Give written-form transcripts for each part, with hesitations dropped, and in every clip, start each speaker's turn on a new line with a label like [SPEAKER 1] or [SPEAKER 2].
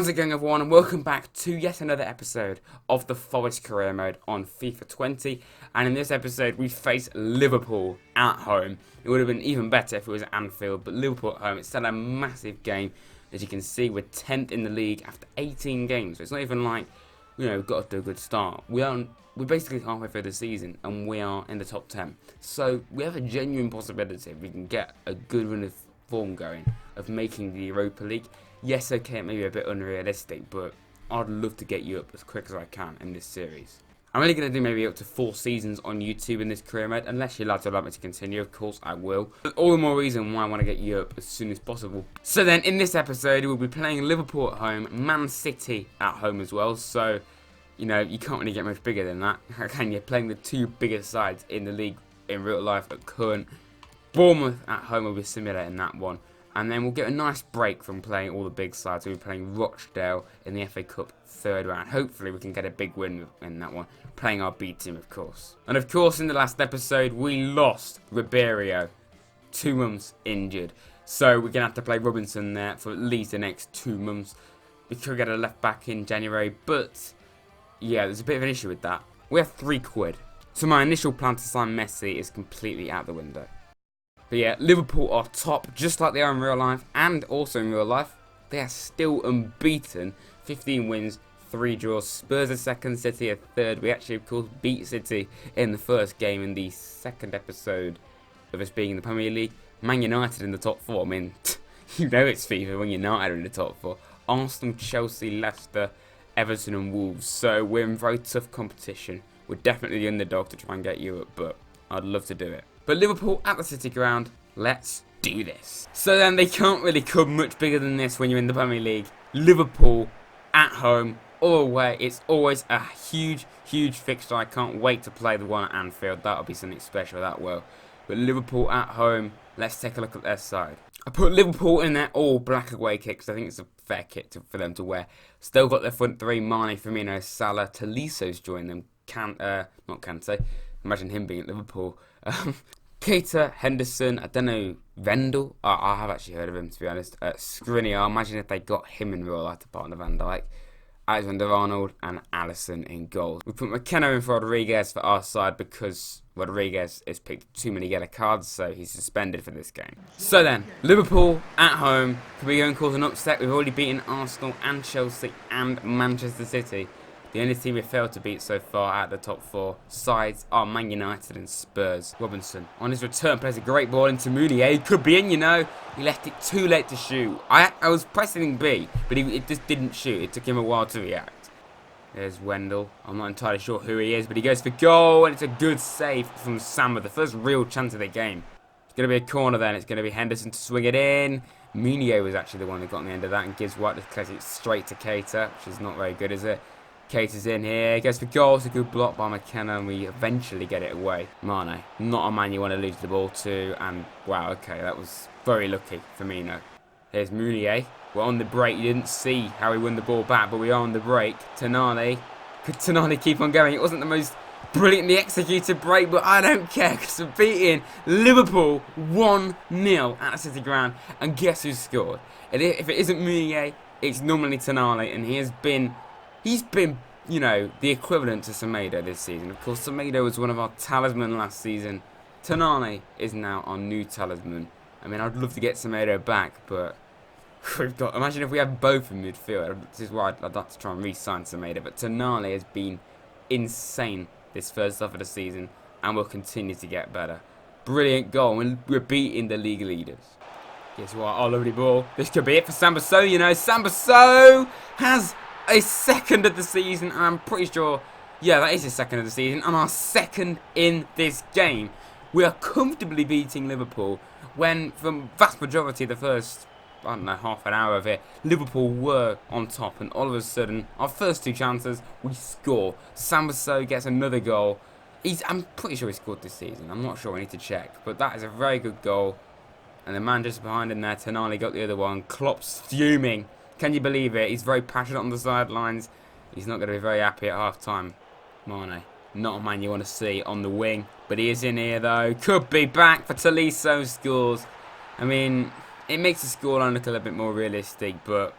[SPEAKER 1] How's it going, everyone, and welcome back to yet another episode of the Forest Career Mode on FIFA 20. And in this episode, we face Liverpool at home. It would have been even better if it was at Anfield, but Liverpool at home, it's still a massive game. As you can see, we're 10th in the league after 18 games, so it's not even like, we've got to do a good start. We're basically halfway through the season, and we are in the top 10. So we have a genuine possibility if we can get a good run of form going of making the Europa League. Yes, okay, it may be a bit unrealistic, but I'd love to get you up as quick as I can in this series. I'm only going to do maybe up to 4 seasons on YouTube in this career mode, unless you lads would like me to continue, of course I will. But all the more reason why I want to get you up as soon as possible. So then, in this episode, we'll be playing Liverpool at home, Man City at home as well, so, you can't really get much bigger than that, can you? Playing the 2 biggest sides in the league in real life at current. Bournemouth at home will be similar in that one. And then we'll get a nice break from playing all the big sides. We'll be playing Rochdale in the FA Cup 3rd round. Hopefully we can get a big win in that one. Playing our B team, of course. And of course, in the last episode, we lost Ribeiro. 2 months injured. So we're going to have to play Robinson there for at least the next 2 months. We could get a left back in January. But, yeah, there's a bit of an issue with that. We have £3. So my initial plan to sign Messi is completely out the window. But yeah, Liverpool are top, just like they are in real life, and also in real life, they are still unbeaten. 15 wins, 3 draws. Spurs are 2nd, City are 3rd. We actually, of course, beat City in the first game in the 2nd episode of us being in the Premier League. Man United in the top 4. I mean, it's FIFA when United are in the top 4. Arsenal, Chelsea, Leicester, Everton and Wolves. So we're in very tough competition. We're definitely the underdog to try and get you up, but I'd love to do it. But Liverpool at the City ground, let's do this. So then they can't really come much bigger than this when you're in the Premier League. Liverpool at home or away. It's always a huge, huge fixture. I can't wait to play the one at Anfield. That'll be something special, that will. But Liverpool at home, let's take a look at their side. I put Liverpool in their all black away kit because I think it's a fair kit for them to wear. Still got their front 3, Mane, Firmino, Salah, Toliso's joined them. Not Kante. Imagine him being at Liverpool. Keita, Henderson, I don't know, Vendel. I have actually heard of him, to be honest. Skriniar, imagine if they got him in real life to partner Van Dijk. Alexander-Arnold and Alisson in goal. We put McKenna in for Rodriguez for our side because Rodriguez has picked too many yellow cards, so he's suspended for this game. So then, Liverpool at home. Could we go and cause an upset? We've already beaten Arsenal and Chelsea and Manchester City. The only team we've failed to beat so far out of the top 4 sides are Man United and Spurs. Robinson, on his return, plays a great ball into Mounier. He could be in, He left it too late to shoot. I was pressing B, but it just didn't shoot. It took him a while to react. There's Wendell. I'm not entirely sure who he is, but he goes for goal, and it's a good save from Samba. The first real chance of the game. It's going to be a corner then. It's going to be Henderson to swing it in. Mounier was actually the one that got on the end of that and gives White the credit straight to Keita, which is not very good, is it? Keita's in here, goes for goal, it's a good block by McKenna, and we eventually get it away. Mane, not a man you want to lose the ball to, and wow, okay, that was very lucky, Firmino. Here's Mounier, we're on the break, you didn't see how he won the ball back, but we are on the break. Tonali, could Tonali keep on going? It wasn't the most brilliantly executed break, but I don't care, because we're beating Liverpool 1-0 at the City ground, and guess who scored? If it isn't Mounier, it's normally Tonali, and he's been, the equivalent to Semedo this season. Of course, Semedo was one of our talisman last season. Tonali is now our new talisman. I mean, I'd love to get Semedo back, but imagine if we have both in midfield. This is why I'd like to try and re-sign Semedo. But Tonali has been insane this first half of the season and will continue to get better. Brilliant goal, and we're beating the league leaders. Guess what? Oh, lovely ball. This could be it for Samba Sow, Samba Sow has a 2nd of the season, and I'm pretty sure, that is his 2nd of the season, and our 2nd in this game. We are comfortably beating Liverpool when, for the vast majority of the first, half an hour of it, Liverpool were on top, and all of a sudden, our first 2 chances, we score. Samba Sow gets another goal. I'm pretty sure he scored this season. I'm not sure, I need to check, but that is a very good goal. And the man just behind him there, Tonali, got the other one. Klopp's fuming. Can you believe it? He's very passionate on the sidelines. He's not going to be very happy at half-time. Mane, not a man you want to see on the wing. But he is in here, though. Could be back for Toliso scores. I mean, it makes the scoreline look a little bit more realistic, but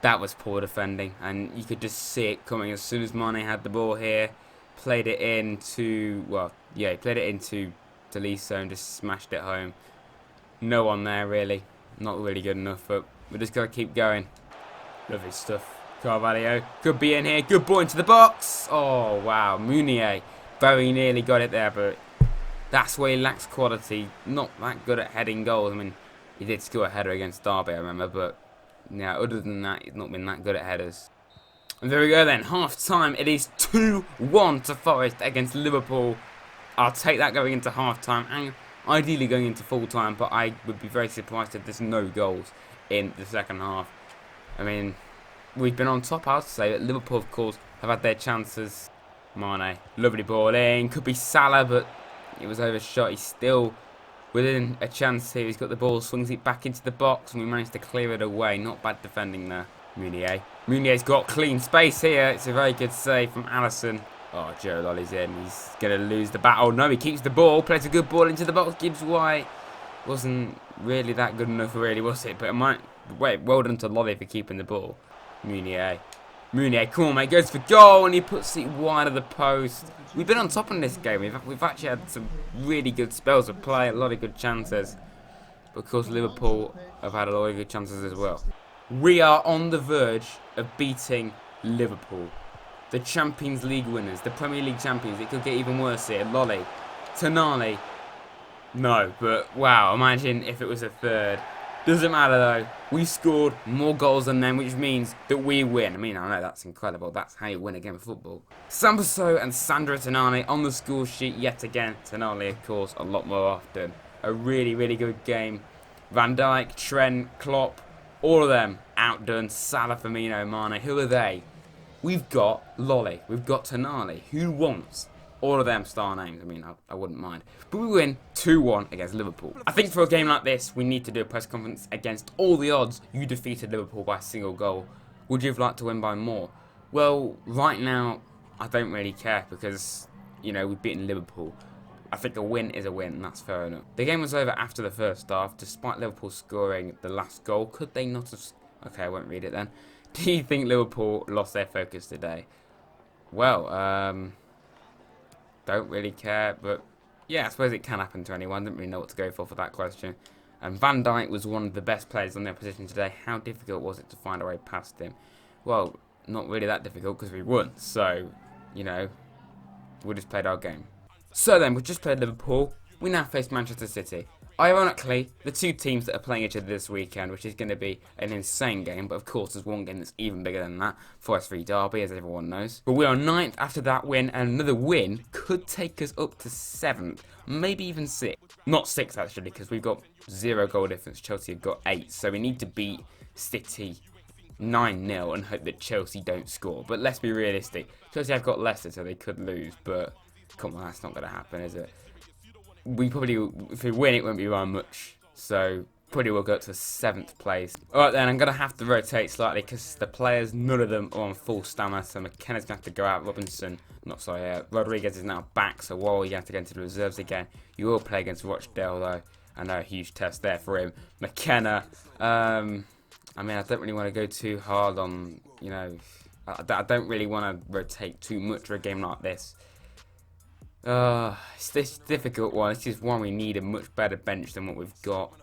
[SPEAKER 1] That was poor defending, and you could just see it coming as soon as Mane had the ball here. Played it into, well, yeah, he played it into Tolisso and just smashed it home. No one there, really. Not really good enough, but we're just going to keep going. Lovely stuff. Carvalho could be in here. Good ball into the box. Oh, wow. Meunier very nearly got it there, but that's where he lacks quality. Not that good at heading goals. I mean, he did score a header against Derby, I remember, but yeah, other than that, he's not been that good at headers. And there we go then. Half time. It is 2-1 to Forest against Liverpool. I'll take that going into half time and ideally going into full time, but I would be very surprised if there's no goals in the second half. I mean, we've been on top, I would say, but Liverpool, of course, have had their chances. Mane, lovely ball in. Could be Salah, but it was overshot. He's still within a chance here. He's got the ball, swings it back into the box, and we managed to clear it away. Not bad defending there. Meunier. Meunier's got clean space here. It's a very good save from Alisson. Oh, Joe Lolly's in. He's going to lose the battle. No, he keeps the ball. Plays a good ball into the box. Gibbs White wasn't really that good enough, really, was it? But it might... Wait, well done to Lolly for keeping the ball. Meunier. Meunier, come on, mate. Goes for goal, and he puts it wide of the post. We've been on top in this game. We've actually had some really good spells of play. A lot of good chances. But, of course, Liverpool have had a lot of good chances as well. We are on the verge of beating Liverpool. The Champions League winners, the Premier League champions. It could get even worse here. Lolly, Tonali. No, but wow, imagine if it was a third. Doesn't matter though. We scored more goals than them, which means that we win. I mean, I know that's incredible. That's how you win a game of football. Sambuso and Sandro Tonali on the score sheet yet again. Tonali, of course, a lot more often. A really, really good game. Van Dijk, Trent, Klopp, all of them outdone. Salah, Firmino, Mane. Who are they? We've got Lolly, we've got Tonali. Who wants all of them star names? I mean, I wouldn't mind. But we win 2-1 against Liverpool. I think for a game like this, we need to do a press conference against all the odds. You defeated Liverpool by a single goal. Would you have liked to win by more? Well, right now, I don't really care because, you know, we've beaten Liverpool. I think a win is a win, and that's fair enough. The game was over after the first half, despite Liverpool scoring the last goal. Could they not have... Okay, I won't read it then. Do you think Liverpool lost their focus today? Well, don't really care, but yeah, I suppose it can happen to anyone. Didn't really know what to go for that question. And Van Dijk was one of the best players on the opposition today. How difficult was it to find a way past him? Well, not really that difficult because we won. So, you know, we just played our game. So then, we just played Liverpool. We now face Manchester City. Ironically, the two teams that are playing each other this weekend, which is going to be an insane game, but of course there's one game that's even bigger than that, Forest v Derby, as everyone knows. But we are 9th after that win, and another win could take us up to 7th, maybe even 6th. Not 6th actually, because we've got 0 goal difference, Chelsea have got 8, so we need to beat City 9-0 and hope that Chelsea don't score. But let's be realistic, Chelsea have got Leicester, so they could lose, but come on, that's not going to happen, is it? We probably, if we win, it won't be by much. So, probably will go up to 7th place. Alright then, I'm going to have to rotate slightly because the players, none of them are on full stamina. So, McKenna's going to have to go out. Rodriguez is now back. So, while you have to go into the reserves again, you will play against Rochdale though. I know, a huge test there for him. McKenna, I mean, I don't really want to go too hard on, you know, I don't really want to rotate too much for a game like this. It's this difficult one. It's just one we need a much better bench than what we've got.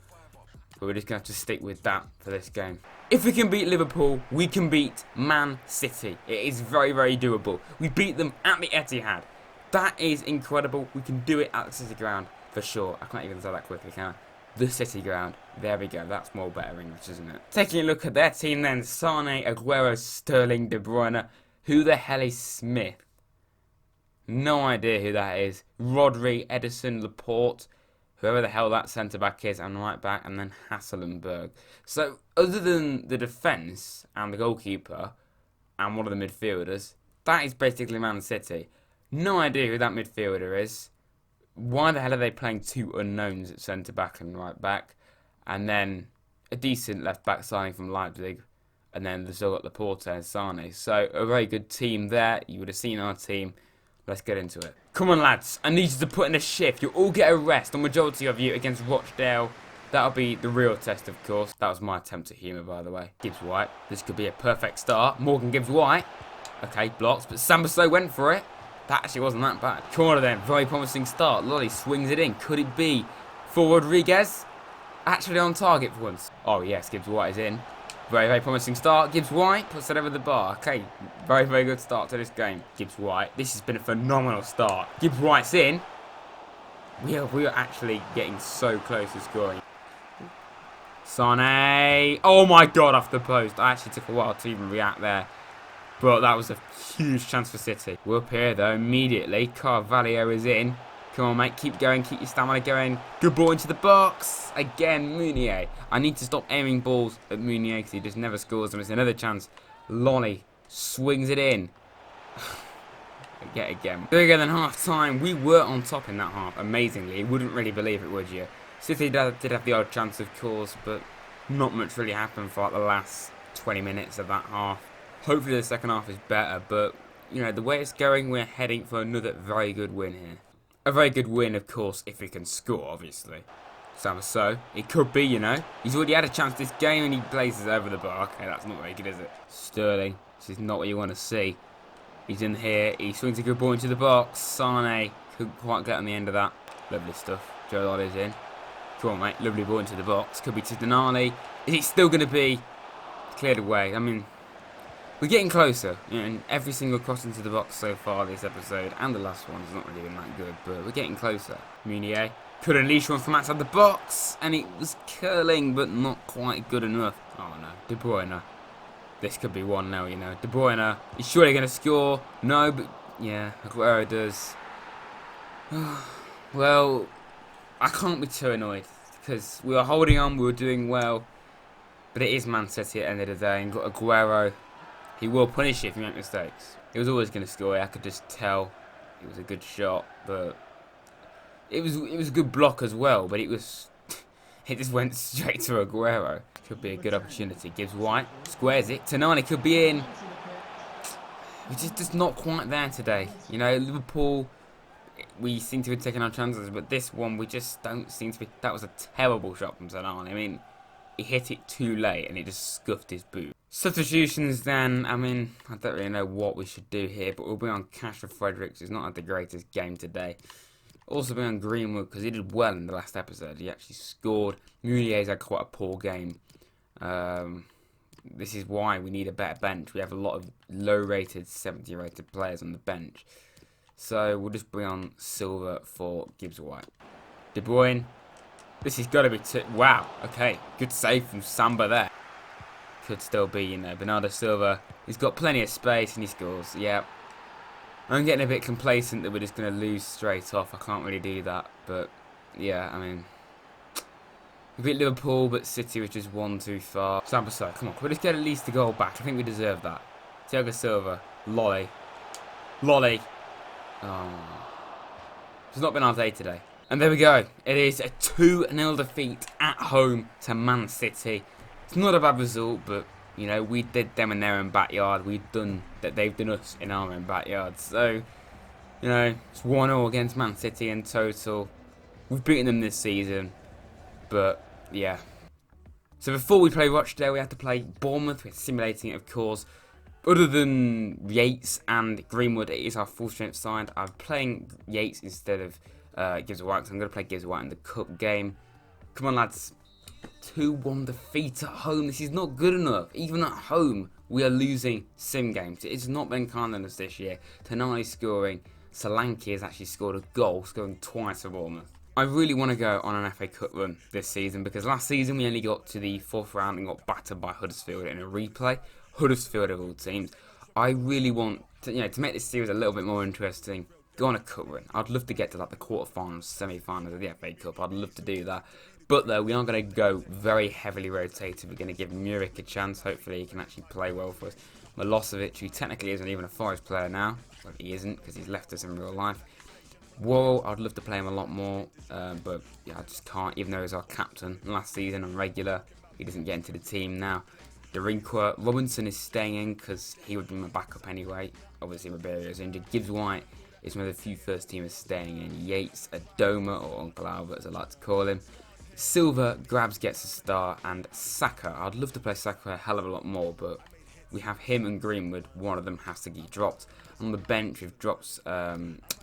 [SPEAKER 1] But we're just going to have to stick with that for this game. If we can beat Liverpool, we can beat Man City. It is very, very doable. We beat them at the Etihad. That is incredible. We can do it at the City Ground for sure. I can't even say that quickly, can I? The City Ground. There we go. That's more better English, isn't it? Taking a look at their team then. Sane, Aguero, Sterling, De Bruyne. Who the hell is Smith? No idea who that is. Rodri, Edison, Laporte, whoever the hell that centre-back is, and right back, and then Hasselberg. So, other than the defence and the goalkeeper and one of the midfielders, that is basically Man City. No idea who that midfielder is. Why the hell are they playing two unknowns at centre-back and right back? And then a decent left-back signing from Leipzig. And then they've still got Laporte and Sane. So, a very good team there. You would have seen our team. Let's get into it. Come on, lads. I need you to put in a shift. You'll all get a rest, the majority of you, against Rochdale. That'll be the real test, of course. That was my attempt at humour, by the way. Gibbs White. This could be a perfect start. Morgan Gibbs White. Okay, blocks, but Sambaso went for it. That actually wasn't that bad. Corner then. Very promising start. Lolly swings it in. Could it be for Rodriguez? Actually on target for once. Oh, yes, Gibbs White is in. Very, very promising start. Gibbs White puts it over the bar. Okay, very, very good start to this game. Gibbs White. This has been a phenomenal start. Gibbs White's in. We are actually getting so close to scoring. Sane. Oh my god, off the post. I actually took a while to even react there. But that was a huge chance for City. We're up here though immediately. Carvalho is in. Come on, mate. Keep going. Keep your stamina going. Good ball into the box. Again, Meunier. I need to stop aiming balls at Meunier because he just never scores them. It's another chance. Lonnie swings it in. Yet again. Bigger than half time. We were on top in that half. Amazingly. You wouldn't really believe it, would you? City did have the odd chance, of course, but not much really happened for like the last 20 minutes of that half. Hopefully the second half is better, but, you know, the way it's going, we're heading for another very good win here. A very good win, of course, if we can score, obviously. So, it could be, you know. He's already had a chance this game and he blazes over the bar. Okay, that's not very good, is it? Sterling, this is not what you want to see. He's in here, he swings a good ball into the box. Sane couldn't quite get on the end of that. Lovely stuff. Joe Lolly's in. Come on, mate. Lovely ball into the box. Could be to Denali. Is it still going to be cleared away? I mean, we're getting closer. You know, and every single cross into the box so far this episode, and the last one, has not really been that good, but we're getting closer. Meunier could unleash one from outside the box, and it was curling, but not quite good enough. Oh, no. De Bruyne. This could be 1-0, you know. De Bruyne is surely going to score. No, but yeah, Aguero does. Well, I can't be too annoyed because we were holding on, we were doing well, but it is Man City at the end of the day, and got Aguero. He will punish you if you make mistakes. He was always going to score. I could just tell it was a good shot, but it was a good block as well. But it just went straight to Aguero. Could be a good opportunity. Gibbs White squares it. Tonali could be in. We're just not quite there today. You know, Liverpool, we seem to be taking our chances, but this one we just don't seem to be. That was a terrible shot from Tonali. I mean, he hit it too late and it just scuffed his boot. Substitutions then. I mean, I don't really know what we should do here, but we'll be on Cash for Fredericks. He's not had the greatest game today. Also be on Greenwood because he did well in the last episode. He actually scored. Meunier's had quite a poor game. This is why we need a better bench. We have a lot of low-rated, 70-rated players on the bench. So we'll just bring on Silva for Gibbs White. De Bruyne. This has got to be... Wow. Okay. Good save from Samba there. Could still be, you know, Bernardo Silva. He's got plenty of space and he scores. Yeah. I'm getting a bit complacent that we're just going to lose straight off. I can't really do that. But, yeah, I mean... We beat Liverpool, but City was just one too far. Sambaso, come on. Can we just get at least a goal back? I think we deserve that. Thiago Silva. Lolly. Lolly. Oh. It's not been our day today. And there we go. It is a 2-0 defeat at home to Man City. It's not a bad result, but, you know, we did them in their own backyard. We've done that. They've done us in our own backyard. So, you know, it's 1-0 against Man City in total. We've beaten them this season. But, yeah. So before we play Rochdale, we have to play Bournemouth. We're simulating it, of course. Other than Yates and Greenwood, it is our full-strength side. I'm playing Yates instead of Gibbs White, so I'm going to play Gibbs White in the cup game. Come on, lads. 2-1 defeat at home. This is not good enough. Even at home, we are losing sim games. It's not been kind on us this year. Tonali scoring. Solanke has actually scored a goal, scoring twice for Bournemouth. I really want to go on an FA Cup run this season because last season we only got to the 4th round and got battered by Huddersfield in a replay. Huddersfield of all teams. I really want to, you know, to make this series a little bit more interesting. Go on a cup run. I'd love to get to like the quarterfinals, semi-finals of the FA Cup. I'd love to do that. But though we are going to go very heavily rotated. We're going to give Muric a chance. Hopefully he can actually play well for us. Milosevic, who technically isn't even a Forest player now, well, he isn't because he's left us in real life. Worrell, I'd love to play him a lot more, but yeah, I just can't, even though he was our captain last season on regular. He doesn't get into the team now. Derinqua, Robinson is staying in because he would be my backup anyway. Obviously, Maberia is injured. Gibbs White is one of the few first teamers staying in. Yates, Adoma, or Uncle Albert as I like to call him. Silva gets a star, and Saka. I'd love to play Saka a hell of a lot more, but we have him and Greenwood. One of them has to get dropped. On the bench, we've dropped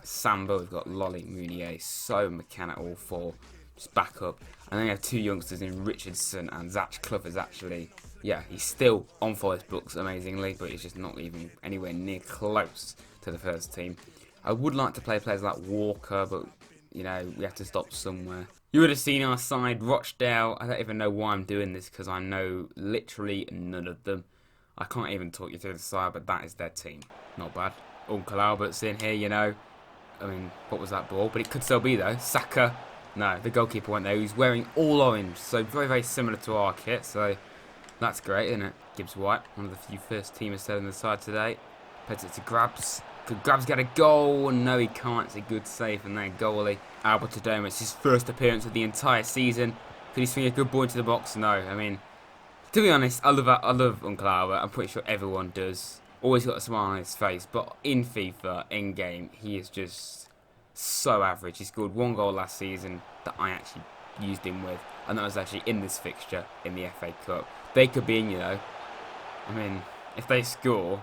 [SPEAKER 1] Samba. We've got Lolly, Mounier, So McKenna, all four. Just back up. And then we have two youngsters in Richardson, and Zach Clough is actually, yeah, he's still on Forest books amazingly, but he's just not even anywhere near close to the first team. I would like to play players like Walker, but, you know, we have to stop somewhere. You would have seen our side, Rochdale. I don't even know why I'm doing this, because I know literally none of them. I can't even talk you through the side, but that is their team. Not bad. Uncle Albert's in here, you know. I mean, what was that ball? But it could still be, though. Saka. No, the goalkeeper went there. He's wearing all orange, so very, very similar to our kit. So that's great, isn't it? Gibbs White, one of the few first teamers still in the side today. Puts it to Grabs. Could Grabs get a goal? No, he can't. It's a good save from their goalie. Albert it's his first appearance of the entire season. Could he swing a good ball into the box? No. I mean, to be honest, I love Uncle Albert. I'm pretty sure everyone does. Always got a smile on his face. But in FIFA, in game, he is just so average. He scored one goal last season that I actually used him with, and that was actually in this fixture in the FA Cup. They could be in, you know. I mean, if they score,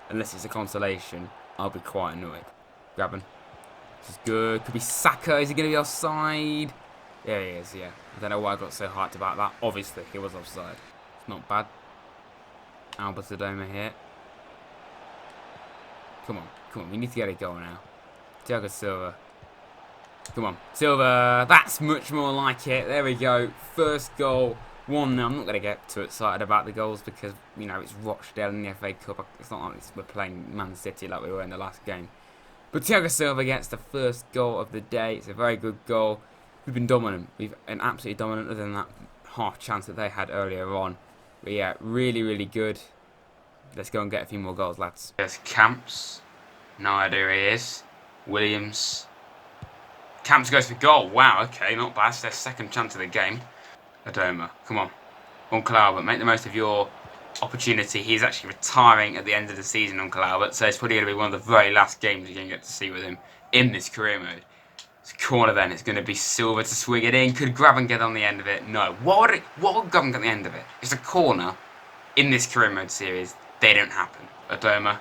[SPEAKER 1] unless it's a consolation, I'll be quite annoyed. Grabbing. This is good. Could be Saka. Is he going to be offside? Yeah, he is, yeah. I don't know why I got so hyped about that. Obviously, he was offside. It's not bad. Albert here. Come on, come on. We need to get a goal now. Thiago Silva. Come on. Silva. That's much more like it. There we go. First goal. 1-0. I'm not going to get too excited about the goals because, you know, it's Rochdale in the FA Cup. It's not like we're playing Man City like we were in the last game. But Thiago Silva gets the first goal of the day. It's a very good goal. We've been dominant. We've been absolutely dominant other than that half chance that they had earlier on. But yeah, really, really good. Let's go and get a few more goals, lads. There's Camps. No idea who he is. Williams. Camps goes for goal. Wow, okay, not bad. It's their second chance of the game. Adoma, come on. Uncle Albert, make the most of your opportunity. He's actually retiring at the end of the season, Uncle Albert, so it's probably going to be one of the very last games you're going to get to see with him in this career mode. It's a corner then. It's going to be Silva to swing it in. Could Graven get on the end of it? No. What would Graven get on the end of it? It's a corner in this career mode series. They don't happen. Adoma.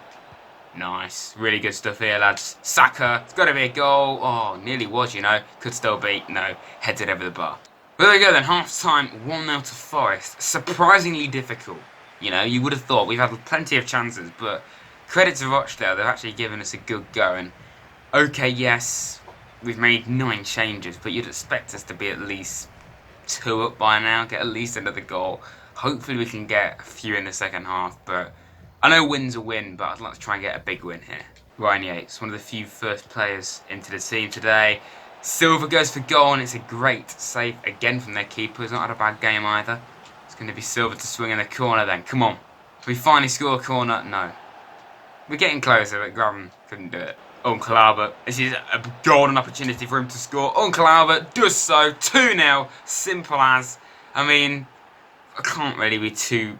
[SPEAKER 1] Nice. Really good stuff here, lads. Saka. It's got to be a goal. Oh, nearly was, you know. Could still be. No. Heads it over the bar. Well, there we go then. Half time. 1-0 to Forest. Surprisingly difficult. You know, you would have thought we've had plenty of chances, but credit to Rochdale. They've actually given us a good go. And okay, yes, we've made 9 changes, but you'd expect us to be at least 2 up by now. Get at least another goal. Hopefully we can get a few in the second half, but I know win's a win, but I'd like to try and get a big win here. Ryan Yates, one of the few first players into the team today. Silva goes for goal, and it's a great save again from their keeper. He's not had a bad game either. It's going to be Silva to swing in the corner then. Come on. Can we finally score a corner? No. We're getting closer, but Graven couldn't do it. Uncle Albert. This is a golden opportunity for him to score. Uncle Albert does so. 2-0. Simple as. I mean, I can't really be too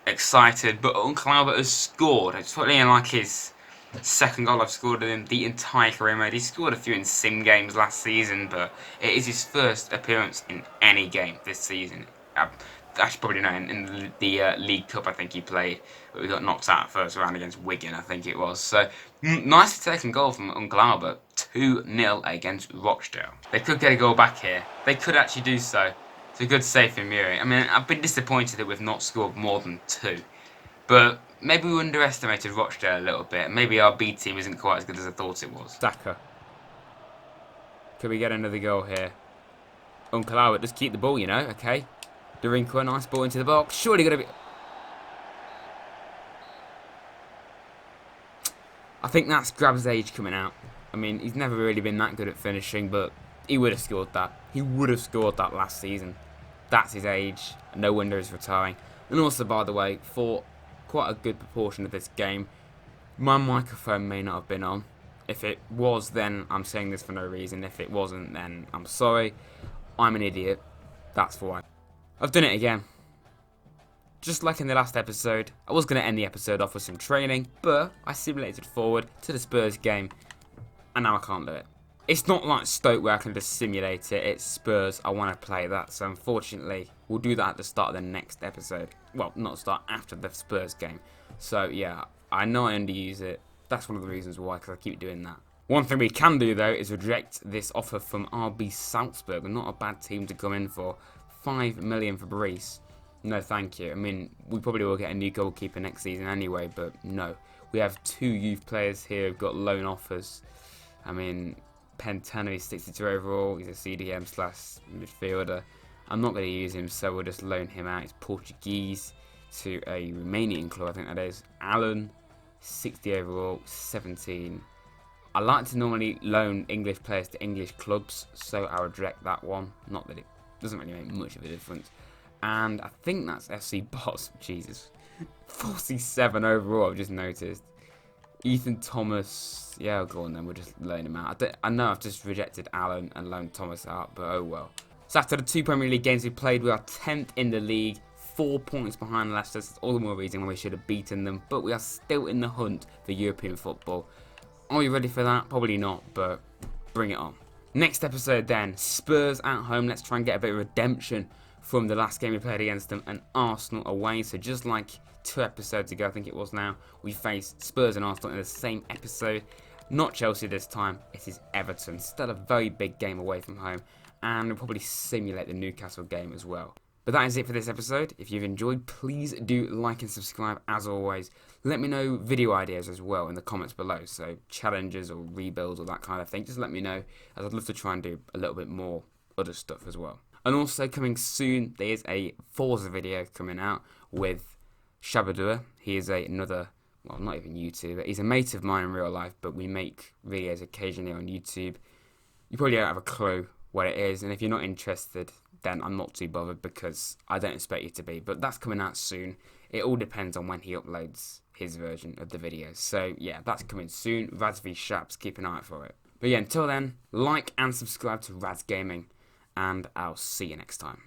[SPEAKER 1] excited, but Uncle Albert has scored. It's probably like his second goal I've scored in the entire career mode. He scored a few in sim games last season, but it is his first appearance in any game this season. I should probably know in the League Cup I think he played, but we got knocked out first round against Wigan, I think it was. So nicely taken goal from Uncle Albert. 2-0 against Rochdale. They could get a goal back here. They could actually do so. It's a good save from Muri. I mean, I've been disappointed that we've not scored more than 2. But maybe we underestimated Rochdale a little bit. Maybe our B team isn't quite as good as I thought it was. Saka. Could we get another goal here? Uncle Albert, just keep the ball, you know, okay. Darinko, nice ball into the box. Surely going to be... I think that's Grab's age coming out. I mean, he's never really been that good at finishing, but he would have scored that. He would have scored that last season. That's his age. No wonder he's retiring. And also, by the way, for quite a good proportion of this game, my microphone may not have been on. If it was, then I'm saying this for no reason. If it wasn't, then I'm sorry. I'm an idiot. That's why. I've done it again. Just like in the last episode, I was going to end the episode off with some training, but I simulated forward to the Spurs game, and now I can't do it. It's not like Stoke where I can just simulate it. It's Spurs. I want to play that. So unfortunately, we'll do that at the start of the next episode. Well, not start, after the Spurs game. So yeah, I know I underuse it. That's one of the reasons why, because I keep doing that. One thing we can do though is reject this offer from RB Salzburg. Not a bad team to come in for. 5 million for Brees. No, thank you. I mean, we probably will get a new goalkeeper next season anyway, but no. We have 2 youth players here who've got loan offers. I mean, Pentano is 62 overall. He's a CDM / midfielder. I'm not going to use him, so we'll just loan him out. He's Portuguese to a Romanian club, I think that is. Alan, 60 overall, 17. I like to normally loan English players to English clubs, so I would reject that one. Not that it doesn't really make much of a difference. And I think that's FC Boss. Jesus. 47 overall, I've just noticed. Ethan Thomas, yeah, go on then, we'll just loan him out. I know I've just rejected Alan and loaned Thomas out, but oh well. So after the 2 Premier League games we played, we are 10th in the league, 4 points behind Leicester. That's all the more reason why we should have beaten them, but we are still in the hunt for European football. Are we ready for that? Probably not, but bring it on. Next episode then, Spurs at home. Let's try and get a bit of redemption from the last game we played against them, and Arsenal away. So just like 2 episodes ago, I think it was now, we faced Spurs and Arsenal in the same episode. Not Chelsea this time, it is Everton. Still a very big game away from home, and we'll probably simulate the Newcastle game as well. But that is it for this episode. If you've enjoyed, please do like and subscribe as always. Let me know video ideas as well in the comments below. So challenges or rebuilds or that kind of thing. Just let me know, as I'd love to try and do a little bit more other stuff as well. And also coming soon, there is a Forza video coming out with Shabadua. He is another, well, not even YouTuber. He's a mate of mine in real life, but we make videos occasionally on YouTube. You probably don't have a clue what it is, and if you're not interested, then I'm not too bothered because I don't expect you to be. But that's coming out soon. It all depends on when he uploads his version of the video. So yeah, that's coming soon. Raz v Shaps, keep an eye out for it. But yeah, until then, like and subscribe to Raz Gaming, and I'll see you next time.